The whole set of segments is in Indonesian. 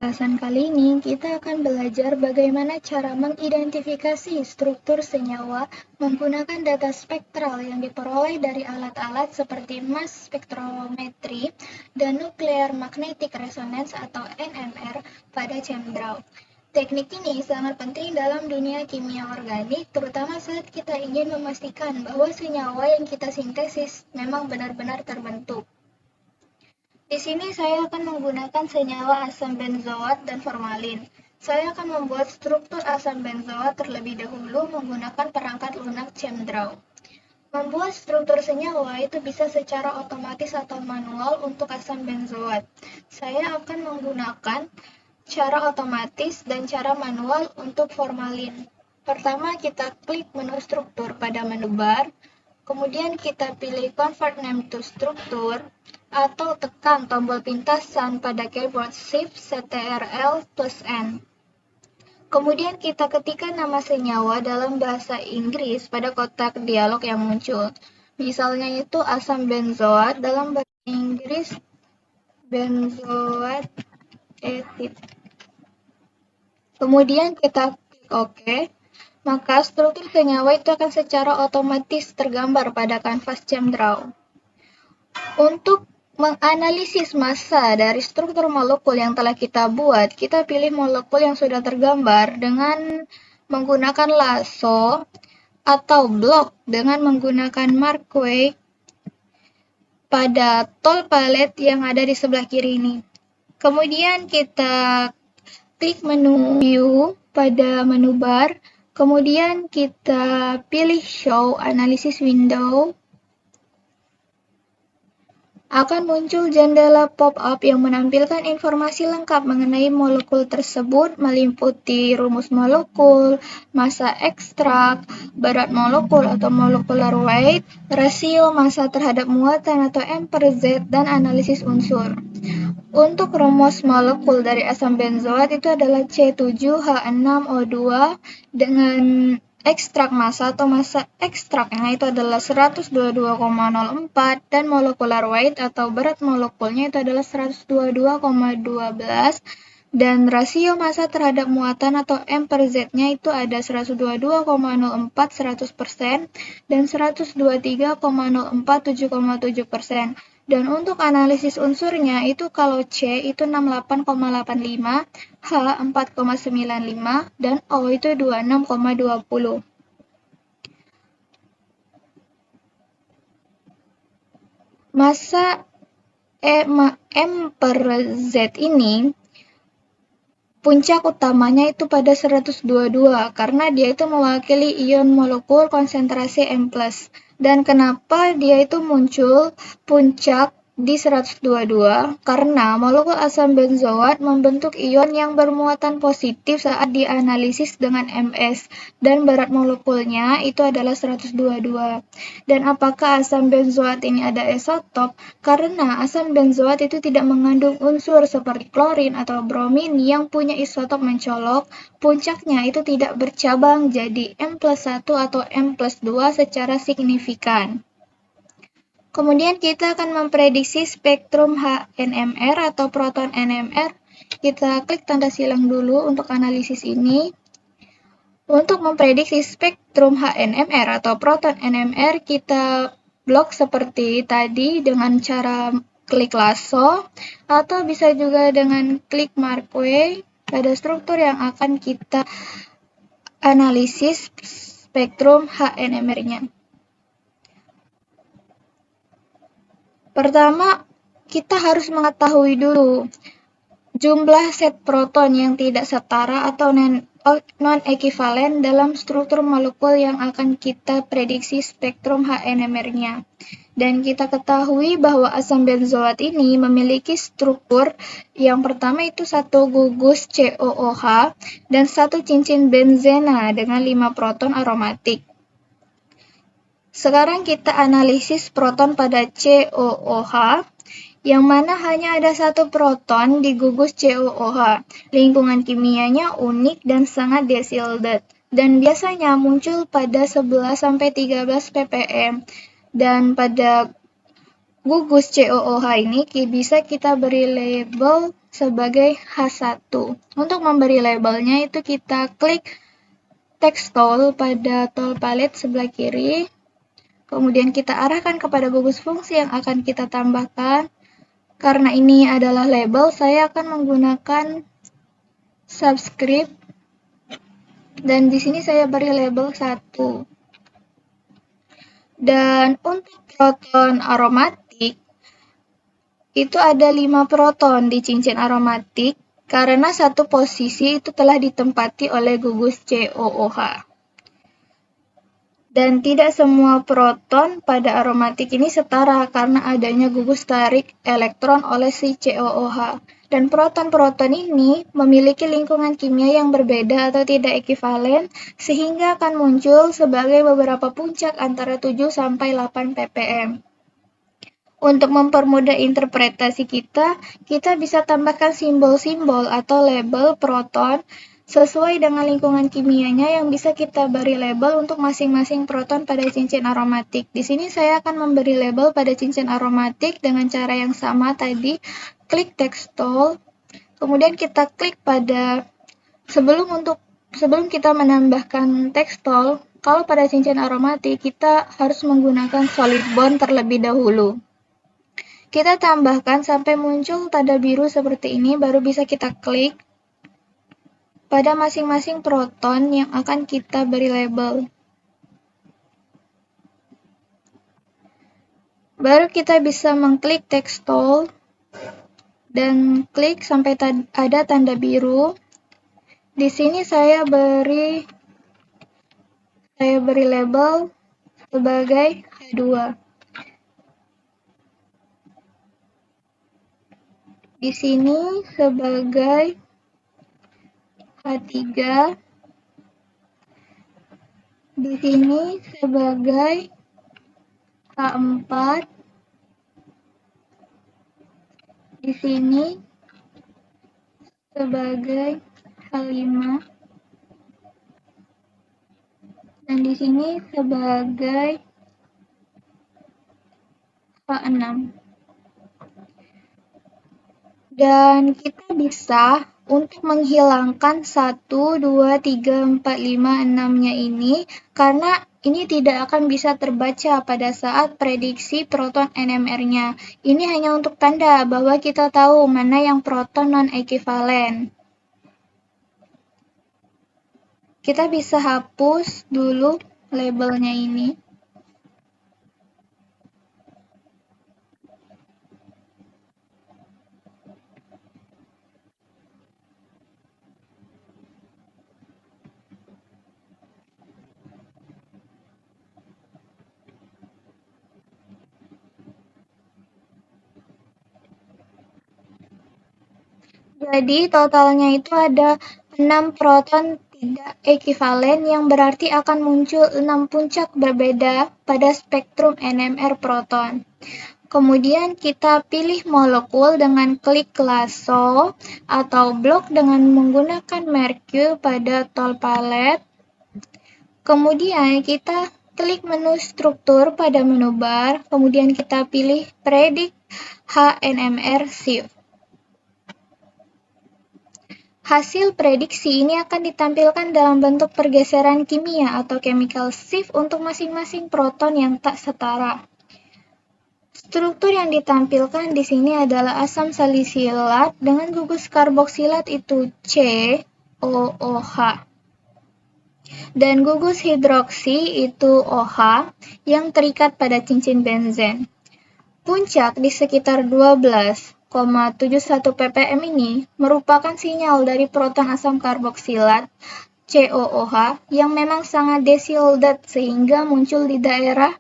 pembahasan kali ini, kita akan belajar bagaimana cara mengidentifikasi struktur senyawa menggunakan data spektral yang diperoleh dari alat-alat seperti mass spektrometri dan nuclear magnetic resonance atau NMR pada ChemDraw. Teknik ini sangat penting dalam dunia kimia organik, terutama saat kita ingin memastikan bahwa senyawa yang kita sintesis memang benar-benar terbentuk. Di sini saya akan menggunakan senyawa asam benzoat dan formalin. Saya akan membuat struktur asam benzoat terlebih dahulu menggunakan perangkat lunak ChemDraw. Membuat struktur senyawa itu bisa secara otomatis atau manual untuk asam benzoat. Saya akan menggunakan cara otomatis dan cara manual untuk formalin. Pertama, kita klik menu struktur pada menu bar, kemudian kita pilih Convert Name to Structure, atau tekan tombol pintasan pada keyboard Shift Ctrl+N. Kemudian kita ketikkan nama senyawa dalam bahasa Inggris pada kotak dialog yang muncul. Misalnya itu asam benzoat, dalam bahasa Inggris benzoat ethyl. Kemudian kita klik OK, maka struktur senyawa itu akan secara otomatis tergambar pada kanvas ChemDraw. Untuk menganalisis massa dari struktur molekul yang telah kita buat, kita pilih molekul yang sudah tergambar dengan menggunakan lasso atau blok dengan menggunakan Marquee pada tool palette yang ada di sebelah kiri ini. Kemudian kita klik menu View pada menu bar, kemudian kita pilih Show Analysis Window. Akan muncul jendela pop-up yang menampilkan informasi lengkap mengenai molekul tersebut, meliputi rumus molekul, massa ekstrak, berat molekul atau molecular weight, rasio massa terhadap muatan atau M/Z, dan analisis unsur. Untuk rumus molekul dari asam benzoat itu adalah C7H6O2 dengan ekstrak massa atau massa ekstraknya itu adalah 122,04 dan molecular weight atau berat molekulnya itu adalah 122,12 dan rasio massa terhadap muatan atau M/Z-nya itu ada 122,04 100% dan 123,04 7,7%. Dan untuk analisis unsurnya itu kalau C itu 68,85, H 4,95, dan O itu 26,20. Massa M/Z ini puncak utamanya itu pada 122 karena dia itu mewakili ion molekul konsentrasi M+. Dan kenapa dia itu muncul puncak di 122? Karena molekul asam benzoat membentuk ion yang bermuatan positif saat dianalisis dengan Ms dan berat molekulnya itu adalah 122. Dan apakah asam benzoat ini ada isotop? Karena asam benzoat itu tidak mengandung unsur seperti klorin atau bromin yang punya isotop mencolok, puncaknya itu tidak bercabang jadi M+1 atau M+2 secara signifikan. Kemudian kita akan memprediksi spektrum HNMR atau proton NMR. Kita klik tanda silang dulu untuk analisis ini. Untuk memprediksi spektrum HNMR atau proton NMR, kita blok seperti tadi dengan cara klik lasso, atau bisa juga dengan klik Marquee pada struktur yang akan kita analisis spektrum HNMR-nya. Pertama, kita harus mengetahui dulu jumlah set proton yang tidak setara atau non-ekivalen dalam struktur molekul yang akan kita prediksi spektrum HNMR-nya. Dan kita ketahui bahwa asam benzoat ini memiliki struktur yang pertama itu satu gugus COOH dan satu cincin benzena dengan 5 proton aromatik. Sekarang kita analisis proton pada COOH, yang mana hanya ada satu proton di gugus COOH. Lingkungan kimianya unik dan sangat deshielded, dan biasanya muncul pada 11-13 ppm. Dan pada gugus COOH ini bisa kita beri label sebagai H1. Untuk memberi labelnya itu kita klik text tool pada tool palette sebelah kiri. Kemudian kita arahkan kepada gugus fungsi yang akan kita tambahkan. Karena ini adalah label, saya akan menggunakan subscript. Dan di sini saya beri label 1. Dan untuk proton aromatik, itu ada 5 proton di cincin aromatik karena satu posisi itu telah ditempati oleh gugus COOH. Dan tidak semua proton pada aromatik ini setara karena adanya gugus tarik elektron oleh si COOH. Dan proton-proton ini memiliki lingkungan kimia yang berbeda atau tidak ekivalen, sehingga akan muncul sebagai beberapa puncak antara 7 sampai 8 ppm. Untuk mempermudah interpretasi kita bisa tambahkan simbol-simbol atau label proton sesuai dengan lingkungan kimianya yang bisa kita beri label untuk masing-masing proton pada cincin aromatik. Di sini saya akan memberi label pada cincin aromatik dengan cara yang sama tadi. Klik text tool, kemudian kita klik pada sebelum kita menambahkan text tool, kalau pada cincin aromatik kita harus menggunakan solid bond terlebih dahulu. Kita tambahkan sampai muncul tanda biru seperti ini, baru bisa kita klik pada masing-masing proton yang akan kita beri label. Baru kita bisa mengklik text tool dan klik sampai ada tanda biru. Di sini saya beri label sebagai H2. Di sini sebagai H3. Di sini sebagai H4. Di sini sebagai H5. Dan di sini sebagai H6. Dan kita bisa untuk menghilangkan 1, 2, 3, 4, 5, 6-nya ini karena ini tidak akan bisa terbaca pada saat prediksi proton NMR-nya. Ini hanya untuk tanda bahwa kita tahu mana yang proton non-ekivalen. Kita bisa hapus dulu labelnya ini. Jadi totalnya itu ada 6 proton tidak ekivalen yang berarti akan muncul 6 puncak berbeda pada spektrum NMR proton. Kemudian kita pilih molekul dengan klik lasso atau blok dengan menggunakan Merkle pada tool palette. Kemudian kita klik menu struktur pada menu bar, kemudian kita pilih predict HNMR shift. Hasil prediksi ini akan ditampilkan dalam bentuk pergeseran kimia atau chemical shift untuk masing-masing proton yang tak setara. Struktur yang ditampilkan di sini adalah asam salisilat dengan gugus karboksilat itu COOH. Dan gugus hidroksi itu OH yang terikat pada cincin benzen. Puncak di sekitar 12,71 ppm ini merupakan sinyal dari proton asam karboksilat COOH yang memang sangat desildat sehingga muncul di daerah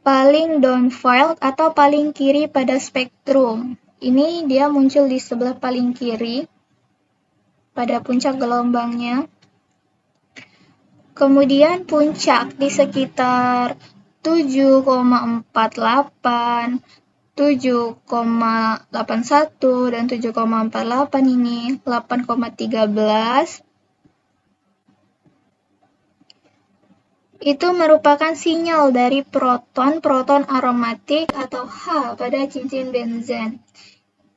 paling downfield atau paling kiri pada spektrum. Ini dia muncul di sebelah paling kiri pada puncak gelombangnya. Kemudian puncak di sekitar 7,48, 7,81 dan 7,48 ini 8,13 Itu merupakan sinyal dari proton aromatik atau H pada cincin benzen,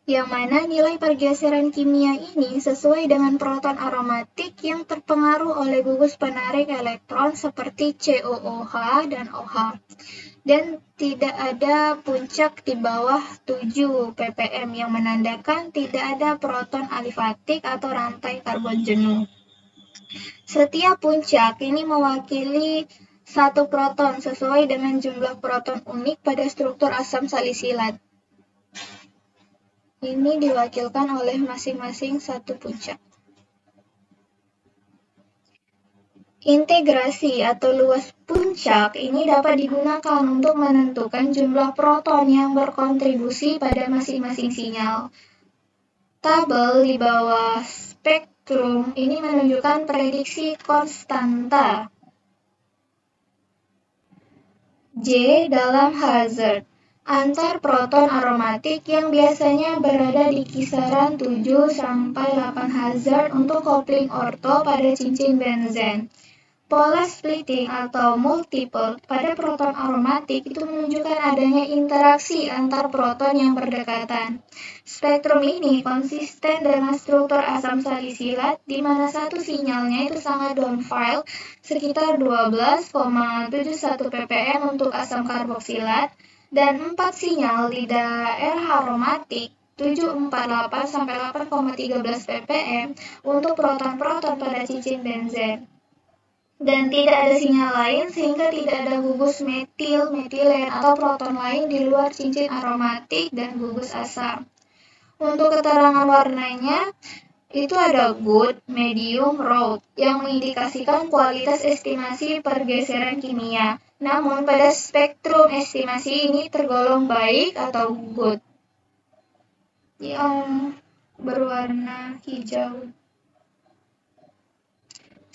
yang mana nilai pergeseran kimia ini sesuai dengan proton aromatik yang terpengaruh oleh gugus penarik elektron seperti COOH dan OH. Dan tidak ada puncak di bawah 7 ppm yang menandakan tidak ada proton alifatik atau rantai karbon jenuh. Setiap puncak ini mewakili satu proton sesuai dengan jumlah proton unik pada struktur asam salisilat. Ini diwakilkan oleh masing-masing satu puncak. Integrasi atau luas puncak ini dapat digunakan untuk menentukan jumlah proton yang berkontribusi pada masing-masing sinyal. Tabel di bawah spektrum ini menunjukkan prediksi konstanta J dalam hazard antar proton aromatik yang biasanya berada di kisaran 7-8 hazard untuk kopling orto pada cincin benzen. Pola splitting atau multiple pada proton aromatik itu menunjukkan adanya interaksi antar proton yang berdekatan. Spektrum ini konsisten dengan struktur asam salisilat di mana satu sinyalnya itu sangat downfield sekitar 12,71 ppm untuk asam karboksilat dan 4 sinyal di daerah aromatik 748-8,13 ppm untuk proton-proton pada cincin benzen. Dan tidak ada sinyal lain sehingga tidak ada gugus metil, metilen, atau proton lain di luar cincin aromatik dan gugus asam. Untuk keterangan warnanya, itu ada good, medium, road, yang mengindikasikan kualitas estimasi pergeseran kimia. Namun pada spektrum estimasi ini tergolong baik atau good, yang berwarna hijau.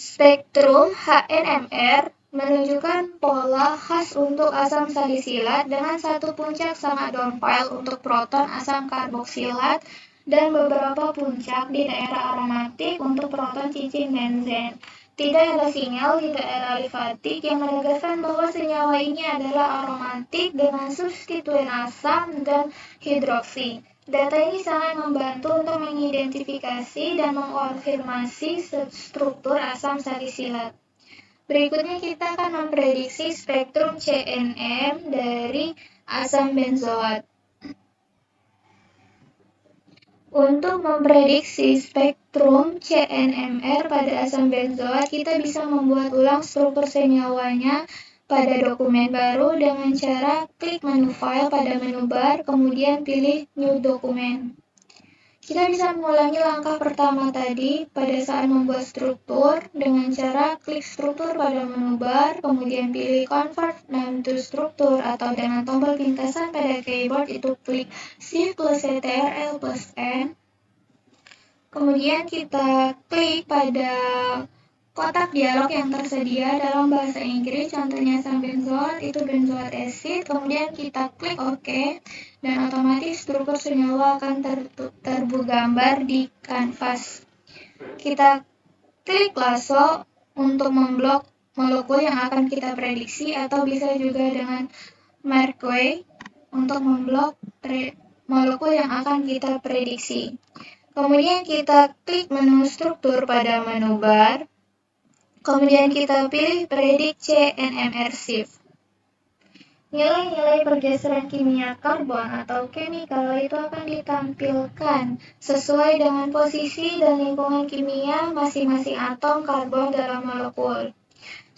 Spektrum HNMR menunjukkan pola khas untuk asam salisilat dengan satu puncak sangat downfield untuk proton asam karboksilat dan beberapa puncak di daerah aromatik untuk proton cincin benzen. Tidak ada sinyal di daerah alifatik yang menegaskan bahwa senyawa ini adalah aromatik dengan substituen asam dan hidroksi. Data ini sangat membantu untuk mengidentifikasi dan mengkonfirmasi struktur asam salisilat. Berikutnya kita akan memprediksi spektrum CNM dari asam benzoat. Untuk memprediksi spektrum CNMR pada asam benzoat, kita bisa membuat ulang struktur senyawanya pada dokumen baru dengan cara klik menu file pada menu bar, kemudian pilih new document. Kita bisa mengulangi langkah pertama tadi pada saat membuat struktur dengan cara klik struktur pada menu bar, kemudian pilih convert name to struktur atau dengan tombol pintasan pada keyboard itu klik Shift plus Ctrl plus N. Kemudian kita klik pada kotak dialog yang tersedia dalam bahasa Inggris, contohnya asam benzoat itu benzoat acid, kemudian kita klik OK, dan otomatis struktur senyawa akan tergambar di kanvas. Kita klik lasso untuk memblok molekul yang akan kita prediksi, atau bisa juga dengan marquee untuk memblok molekul yang akan kita prediksi. Kemudian kita klik menu struktur pada menu bar. Kemudian kita pilih Predict CNMR Shift. Nilai-nilai pergeseran kimia karbon atau chemical itu akan ditampilkan sesuai dengan posisi dan lingkungan kimia masing-masing atom karbon dalam molekul.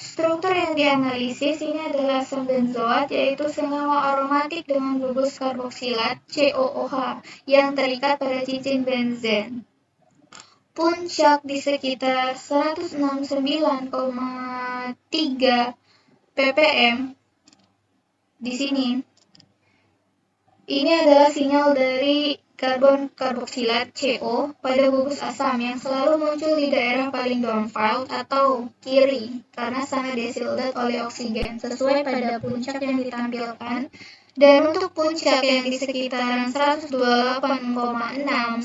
Struktur yang dianalisis ini adalah asam benzoat, yaitu senyawa aromatik dengan gugus karboksilat COOH yang terikat pada cincin benzen. Puncak di sekitar 169,3 ppm di sini. Ini adalah sinyal dari karbon karboksilat CO pada gugus asam yang selalu muncul di daerah paling downfield atau kiri karena sangat desildat oleh oksigen sesuai pada puncak yang ditampilkan. Dan untuk puncak yang di sekitaran 128,6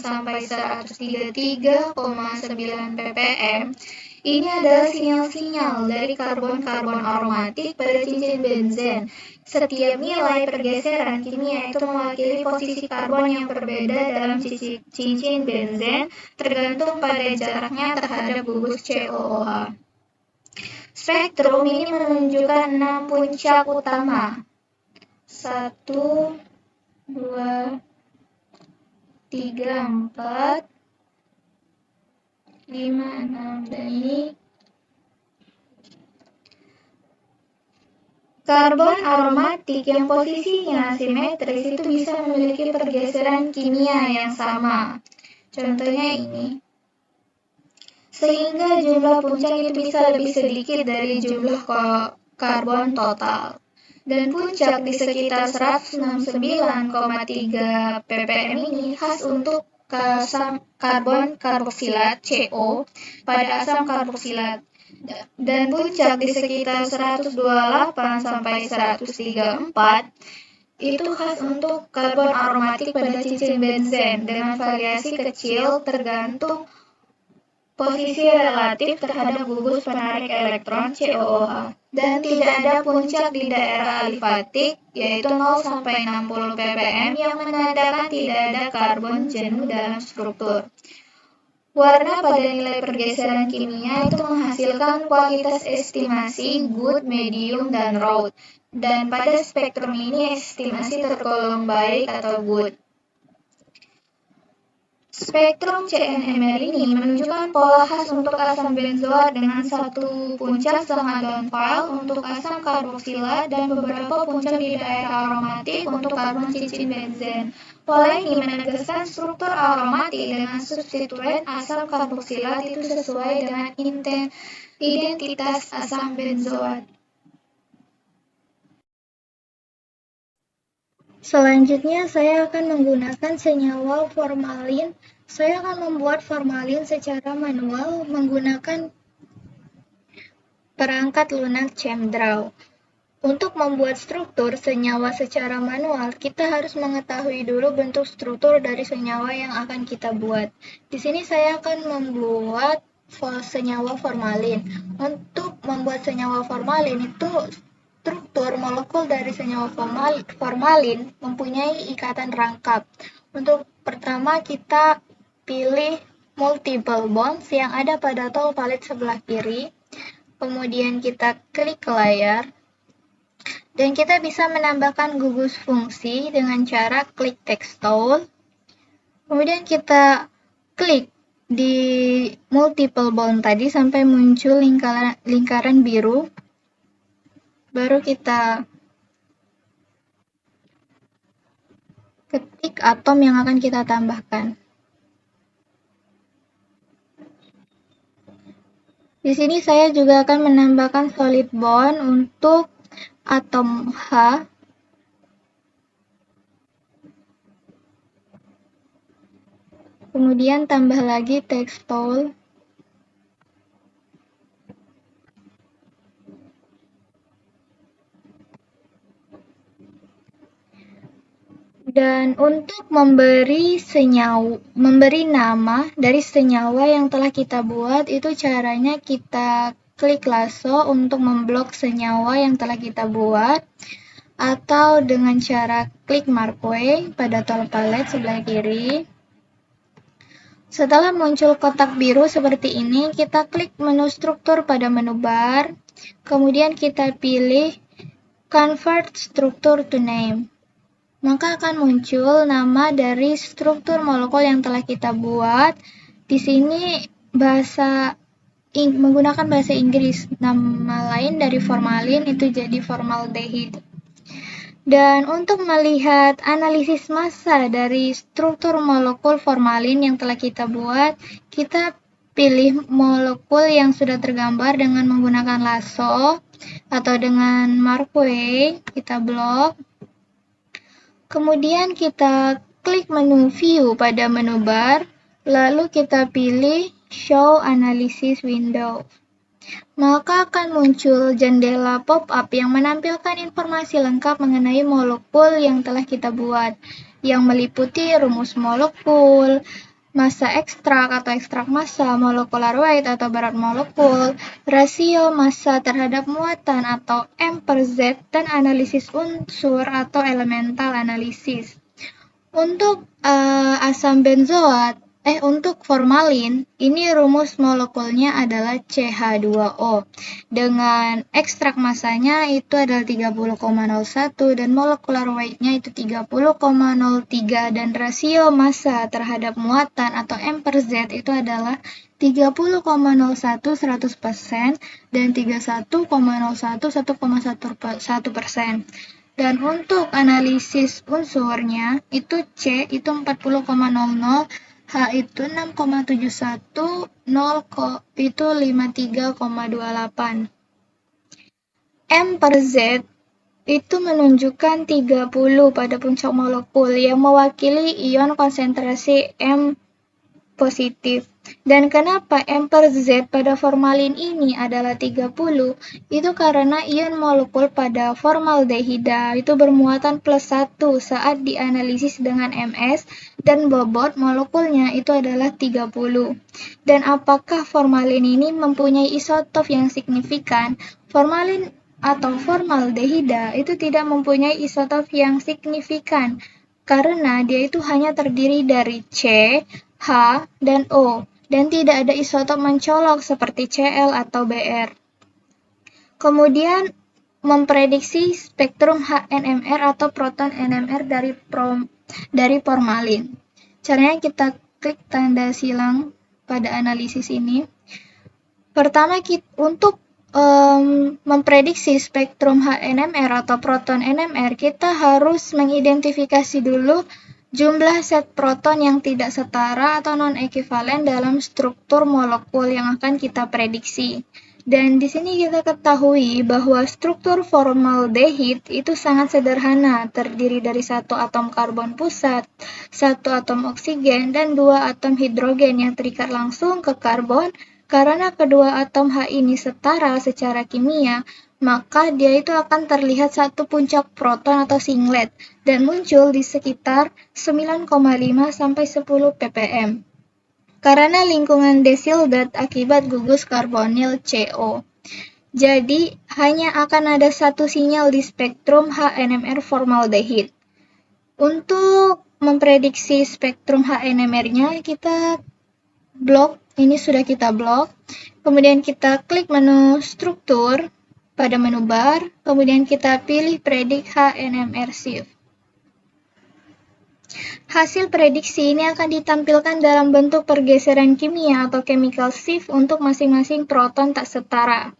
sampai 133,9 ppm Ini adalah sinyal-sinyal dari karbon-karbon aromatik pada cincin benzen. Setiap nilai pergeseran kimia itu mewakili posisi karbon yang berbeda dalam cincin benzen tergantung pada jaraknya terhadap gugus COOH. Spektrum ini menunjukkan 6 puncak utama. 1, 2, 3, 4, 5, 6, dan ini karbon aromatik yang posisinya simetris itu bisa memiliki pergeseran kimia yang sama. Contohnya ini. Sehingga jumlah puncak itu bisa lebih sedikit dari jumlah karbon total. Dan puncak di sekitar 169,3 ppm ini khas untuk asam karbon karboksilat CO pada asam karboksilat, dan puncak di sekitar 128 sampai 134 itu khas untuk karbon aromatik pada cincin benzen dengan variasi kecil tergantung posisi relatif terhadap gugus penarik elektron COOH. Dan tidak ada puncak di daerah alifatik, yaitu 0 sampai 60 ppm yang menandakan tidak ada karbon jenuh dalam struktur. Warna pada nilai pergeseran kimia itu menghasilkan kualitas estimasi good, medium, dan road. Dan pada spektrum ini estimasi tergolong baik atau good. Spektrum CNMR ini menunjukkan pola khas untuk asam benzoat dengan satu puncak sangat downfile untuk asam karboksilat dan beberapa puncak di daerah aromatik untuk karbon cincin benzen. Pola ini menegaskan struktur aromatik dengan substituen asam karboksilat itu sesuai dengan identitas asam benzoat. Selanjutnya, saya akan menggunakan senyawa formalin. Saya akan membuat formalin secara manual menggunakan perangkat lunak ChemDraw. Untuk membuat struktur senyawa secara manual, kita harus mengetahui dulu bentuk struktur dari senyawa yang akan kita buat. Di sini saya akan membuat senyawa formalin. Untuk membuat senyawa formalin itu struktur molekul dari senyawa formalin mempunyai ikatan rangkap. Untuk pertama kita pilih multiple bonds yang ada pada tol palet sebelah kiri. Kemudian kita klik layar. Dan kita bisa menambahkan gugus fungsi dengan cara klik text tool. Kemudian kita klik di multiple bond tadi sampai muncul lingkaran biru. Baru kita ketik atom yang akan kita tambahkan. Di sini saya juga akan menambahkan solid bond untuk atom H. Kemudian tambah lagi text tool. Dan untuk memberi nama dari senyawa yang telah kita buat, itu caranya kita klik lasso untuk memblok senyawa yang telah kita buat, atau dengan cara klik marquee pada tol palet sebelah kiri. Setelah muncul kotak biru seperti ini, kita klik menu struktur pada menu bar, kemudian kita pilih Convert Structure to Name. Maka akan muncul nama dari struktur molekul yang telah kita buat. Di sini menggunakan bahasa Inggris. Nama lain dari formalin itu jadi formaldehid. Dan untuk melihat analisis massa dari struktur molekul formalin yang telah kita buat, kita pilih molekul yang sudah tergambar dengan menggunakan lasso atau dengan marquee, kita blok. Kemudian kita klik menu view pada menu bar, lalu kita pilih show analysis window. Maka akan muncul jendela pop-up yang menampilkan informasi lengkap mengenai molekul yang telah kita buat, yang meliputi rumus molekul, massa ekstrak atau ekstrak massa, molecular weight atau berat molekul, rasio massa terhadap muatan atau M/Z, dan analisis unsur atau elemental analisis. Untuk asam benzoat, untuk formalin, ini rumus molekulnya adalah CH2O. Dengan ekstrak masanya itu adalah 30,01 dan molecular weight-nya itu 30,03 dan rasio massa terhadap muatan atau M/Z itu adalah 30,01 100% dan 31,01 1,1%. Dan untuk analisis unsurnya itu C itu 40,00, H itu 6,71, 0 itu 53,28. M/Z itu menunjukkan 30 pada puncak molekul yang mewakili ion konsentrasi M positif. Dan kenapa M/Z pada formalin ini adalah 30? Itu karena ion molekul pada formaldehida itu bermuatan +1 saat dianalisis dengan MS dan bobot molekulnya itu adalah 30. Dan apakah formalin ini mempunyai isotop yang signifikan? Formalin atau formaldehida itu tidak mempunyai isotop yang signifikan karena dia itu hanya terdiri dari C, H, dan O, dan tidak ada isotop mencolok seperti Cl atau Br. Kemudian memprediksi spektrum HNMR atau proton NMR dari formalin. Caranya kita klik tanda silang pada analisis ini. Pertama, untuk memprediksi spektrum HNMR atau proton NMR, kita harus mengidentifikasi dulu jumlah set proton yang tidak setara atau non-ekivalen dalam struktur molekul yang akan kita prediksi. Dan di sini kita ketahui bahwa struktur formaldehid itu sangat sederhana, terdiri dari satu atom karbon pusat, satu atom oksigen, dan dua atom hidrogen yang terikat langsung ke karbon. Karena kedua atom H ini setara secara kimia, maka dia itu akan terlihat satu puncak proton atau singlet dan muncul di sekitar 9,5 sampai 10 ppm. Karena lingkungan desildat akibat gugus karbonil CO. Jadi, hanya akan ada satu sinyal di spektrum HNMR formaldehid. Untuk memprediksi spektrum HNMR-nya, kita blok, ini sudah kita blok. Kemudian kita klik menu struktur pada menu bar, kemudian kita pilih predik HNMR shift. Hasil prediksi ini akan ditampilkan dalam bentuk pergeseran kimia atau chemical shift untuk masing-masing proton tak setara.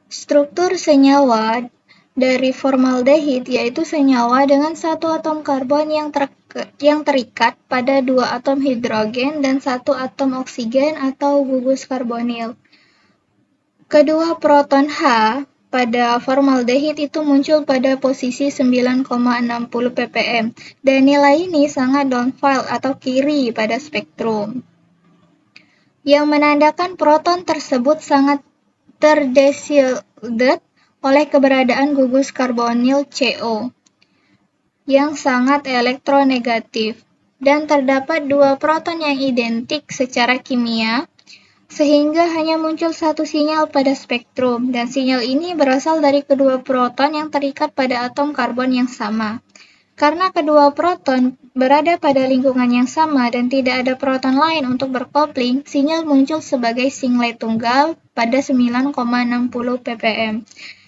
Struktur senyawa dari formaldehid yaitu senyawa dengan satu atom karbon yang terikat pada dua atom hidrogen dan satu atom oksigen atau gugus karbonil. Kedua proton H pada formaldehid itu muncul pada posisi 9,60 ppm dan nilai ini sangat downfield atau kiri pada spektrum, yang menandakan proton tersebut sangat terdesildat oleh keberadaan gugus karbonil CO yang sangat elektronegatif, dan terdapat dua proton yang identik secara kimia sehingga hanya muncul satu sinyal pada spektrum, dan sinyal ini berasal dari kedua proton yang terikat pada atom karbon yang sama. Karena kedua proton berada pada lingkungan yang sama dan tidak ada proton lain untuk berkopling, sinyal muncul sebagai singlet tunggal pada 9,60 ppm.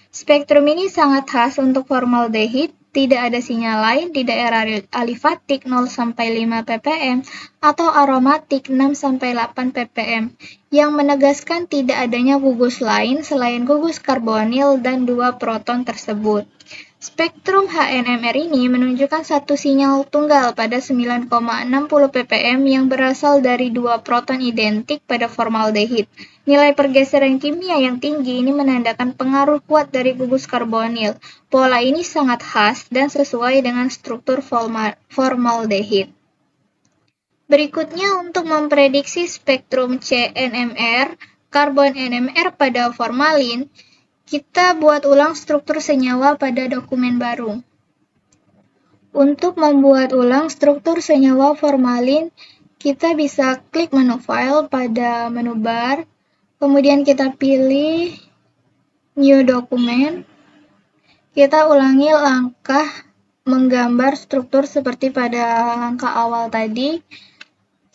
Spektrum ini sangat khas untuk formaldehid, tidak ada sinyal lain di daerah alifatik 0-5 ppm atau aromatik 6-8 ppm, yang menegaskan tidak adanya gugus lain selain gugus karbonil dan dua proton tersebut. Spektrum HNMR ini menunjukkan satu sinyal tunggal pada 9,60 ppm yang berasal dari dua proton identik pada formaldehid. Nilai pergeseran kimia yang tinggi ini menandakan pengaruh kuat dari gugus karbonil. Pola ini sangat khas dan sesuai dengan struktur formaldehid. Berikutnya, untuk memprediksi spektrum CNMR, karbon NMR pada formalin, kita buat ulang struktur senyawa pada dokumen baru. Untuk membuat ulang struktur senyawa formalin, kita bisa klik menu file pada menu bar, kemudian kita pilih new document. Kita ulangi langkah menggambar struktur seperti pada langkah awal tadi.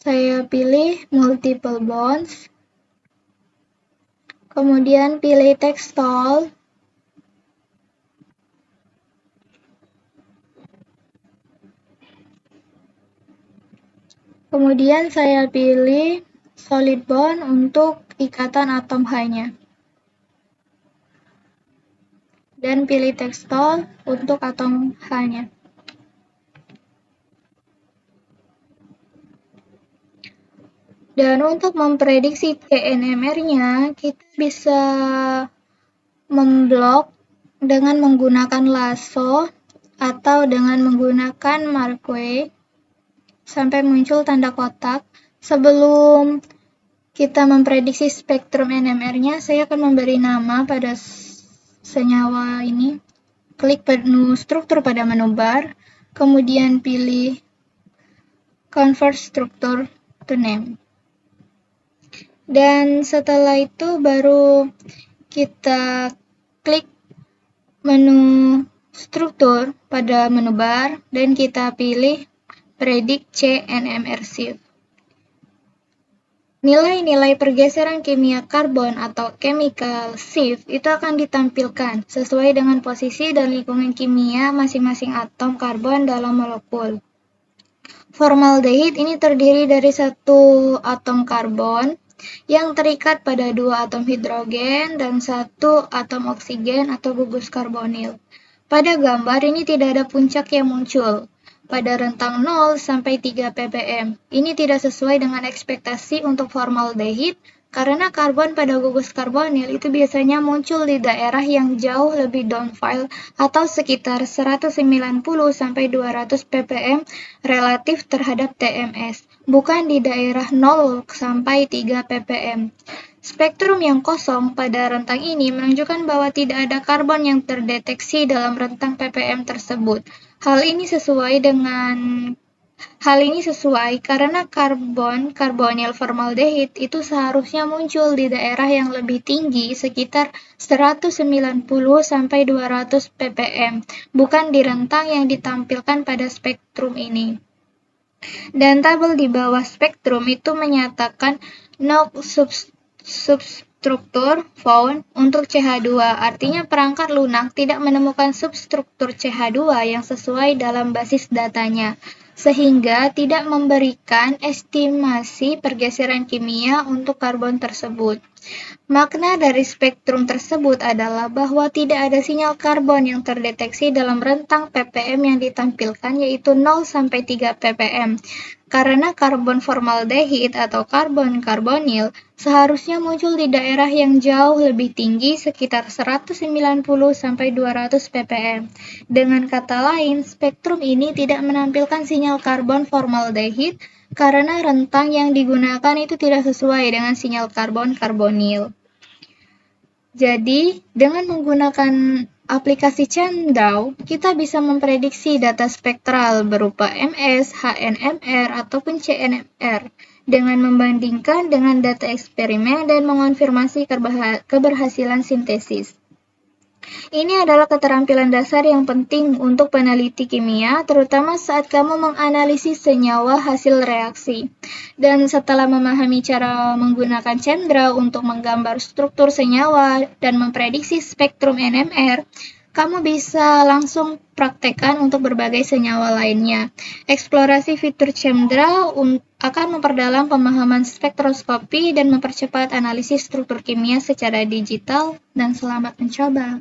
Saya pilih multiple bonds, kemudian pilih text tool. Kemudian saya pilih solid bond untuk ikatan atom H-nya. Dan pilih text tool untuk atom H-nya. Dan untuk memprediksi CNMR-nya, kita bisa memblok dengan menggunakan lasso atau dengan menggunakan Marquee sampai muncul tanda kotak. Sebelum kita memprediksi spektrum NMR-nya, saya akan memberi nama pada senyawa ini. Klik menu struktur pada menu bar, kemudian pilih Convert Structure to Name. Dan setelah itu baru kita klik menu struktur pada menu bar dan kita pilih Predict CNMR Shift. Nilai-nilai pergeseran kimia karbon atau chemical shift itu akan ditampilkan sesuai dengan posisi dan lingkungan kimia masing-masing atom karbon dalam molekul. Formaldehid ini terdiri dari satu atom karbon yang terikat pada dua atom hidrogen dan satu atom oksigen atau gugus karbonil. Pada gambar ini tidak ada puncak yang muncul pada rentang 0 sampai 3 ppm. Ini tidak sesuai dengan ekspektasi untuk formaldehid karena karbon pada gugus karbonil itu biasanya muncul di daerah yang jauh lebih downfile atau sekitar 190 sampai 200 ppm relatif terhadap TMS, bukan di daerah 0 sampai 3 ppm. Spektrum yang kosong pada rentang ini menunjukkan bahwa tidak ada karbon yang terdeteksi dalam rentang ppm tersebut. Hal ini sesuai karena karbonil formaldehid itu seharusnya muncul di daerah yang lebih tinggi sekitar 190 sampai 200 ppm, bukan di rentang yang ditampilkan pada spektrum ini. Dan tabel di bawah spektrum itu menyatakan no substruktur found untuk CH2, artinya perangkat lunak tidak menemukan substruktur CH2 yang sesuai dalam basis datanya, sehingga tidak memberikan estimasi pergeseran kimia untuk karbon tersebut. Makna dari spektrum tersebut adalah bahwa tidak ada sinyal karbon yang terdeteksi dalam rentang ppm yang ditampilkan, yaitu 0 sampai 3 ppm. Karena karbon formaldehid atau karbon karbonil seharusnya muncul di daerah yang jauh lebih tinggi sekitar 190 sampai 200 ppm. Dengan kata lain, spektrum ini tidak menampilkan sinyal karbon formaldehid karena rentang yang digunakan itu tidak sesuai dengan sinyal karbon karbonil. Jadi, dengan menggunakan aplikasi ChemDraw, kita bisa memprediksi data spektral berupa MS, HNMR, ataupun CNMR dengan membandingkan dengan data eksperimen dan mengonfirmasi keberhasilan sintesis. Ini adalah keterampilan dasar yang penting untuk peneliti kimia, terutama saat kamu menganalisis senyawa hasil reaksi. Dan setelah memahami cara menggunakan ChemDraw untuk menggambar struktur senyawa dan memprediksi spektrum NMR, kamu bisa langsung praktekkan untuk berbagai senyawa lainnya. Eksplorasi fitur ChemDraw akan memperdalam pemahaman spektroskopi dan mempercepat analisis struktur kimia secara digital, dan selamat mencoba.